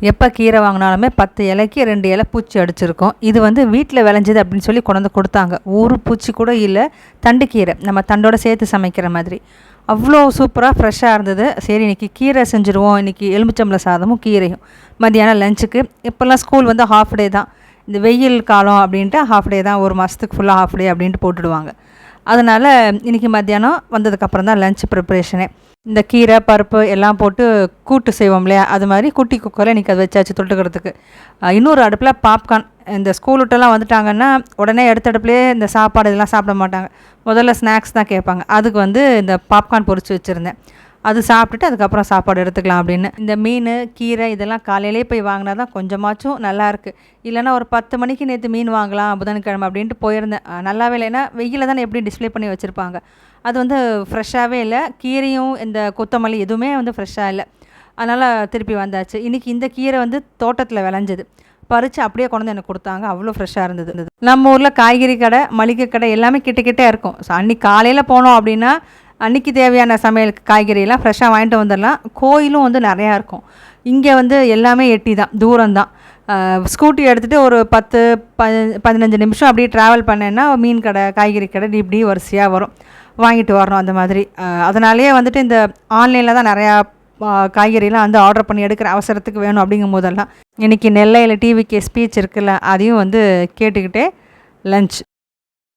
எப்போ கீரை வாங்கினாலுமே 10 இலைக்கு 2 இலை பூச்சி அடிச்சிருக்கும். இது வந்து வீட்டில் விளைஞ்சது அப்படின்னு சொல்லி கொண்டு வந்து கொடுத்தாங்க. ஒரு பூச்சி கூட இல்லை. தண்டு கீரை நம்ம தண்டோட சேர்த்து சமைக்கிற மாதிரி அவ்வளோ சூப்பராக ஃப்ரெஷ்ஷாக இருந்தது. சரி இன்றைக்கி கீரை செஞ்சுருவோம். இன்றைக்கி எலுமிச்சம்பழ சாதமும் கீரையும் மத்தியானம் லஞ்சுக்கு. இப்போல்லாம் ஸ்கூல் வந்து ஹாஃப் டே தான். இந்த வெயில் காலம் அப்படின்ட்டு ஹாஃப் டே தான், ஒரு மாதத்துக்கு ஃபுல்லாக ஹாஃப் டே அப்படின்ட்டு போட்டுடுவாங்க. அதனால் இன்றைக்கி மத்தியானம் வந்ததுக்கப்புறம் தான் லஞ்ச் ப்ரிப்ரேஷனே. இந்த கீரை பருப்பு எல்லாம் போட்டு கூட்டு செய்வோம் இல்லையா, அது மாதிரி குட்டி குக்கரில் இன்றைக்கி அதை வச்சாச்சு தொட்டுக்கிறதுக்கு. இன்னொரு அடுப்பில் பாப்கார்ன். இந்த ஸ்கூல் விட்டெல்லாம் வந்துட்டாங்கன்னா உடனே எடுத்த அடுப்புலேயே இந்த சாப்பாடு இதெல்லாம் சாப்பிட மாட்டாங்க. முதல்ல ஸ்நாக்ஸ் தான் கேட்பாங்க. அதுக்கு வந்து இந்த பாப்கார்ன் பொரிச்சு வச்சுருந்தேன். அது சாப்பிட்டுட்டு அதுக்கப்புறம் சாப்பாடு எடுத்துக்கலாம் அப்படின்னு. இந்த மீன் கீரை இதெல்லாம் காலையிலே போய் வாங்கினா தான் கொஞ்சமாச்சும் நல்லாயிருக்கு. இல்லைனா ஒரு 10 மணிக்கு நேற்று மீன் வாங்கலாம் புதன்கிழமை அப்படின்ட்டு போயிருந்தேன். நல்லாவே இல்லை. ஏன்னா வெயிலில் தானே எப்படி டிஸ்ப்ளே பண்ணி வச்சுருப்பாங்க. அது வந்து ஃப்ரெஷ்ஷாகவே இல்லை. கீரையும் இந்த கொத்தமல்லி எதுவுமே வந்து ஃப்ரெஷ்ஷாக இல்லை. அதனால் திருப்பி வந்தாச்சு. இன்றைக்கி இந்த கீரை வந்து தோட்டத்தில் விளைஞ்சது. பறித்து அப்படியே கொண்டு வந்து எனக்கு கொடுத்தாங்க. அவ்வளோ ஃப்ரெஷ்ஷாக இருந்தது. நம்ம ஊரில் காய்கறி கடை மளிகை கடை எல்லாமே கிட்டே இருக்கும். ஸோ அன்றைக்கி காலையில் போனோம் அப்படின்னா அன்றைக்கி தேவையான சமையலுக்கு காய்கறியெல்லாம் ஃப்ரெஷ்ஷாக வாங்கிட்டு வந்துடலாம். கோயிலும் வந்து நிறையா இருக்கும். இங்கே வந்து எல்லாமே எட்டி தான், தூரம்தான். ஸ்கூட்டி எடுத்துகிட்டு ஒரு 10-15 நிமிஷம் அப்படியே ட்ராவல் பண்ணேன்னா மீன் கடை காய்கறி கடை இப்படி வரிசையாக வரும். வாங்கிட்டு வரணும் அந்த மாதிரி. அதனாலேயே வந்துட்டு இந்த ஆன்லைனில் தான் நிறையா காய்கறிலாம் வந்து ஆர்டர் பண்ணி எடுக்கிற அவசரத்துக்கு வேணும் அப்படிங்கும் போதெல்லாம். இன்றைக்கி நெல்லையில் டிவிக்கு ஸ்பீச் இருக்குல்ல, அதையும் வந்து கேட்டுக்கிட்டே லஞ்ச்.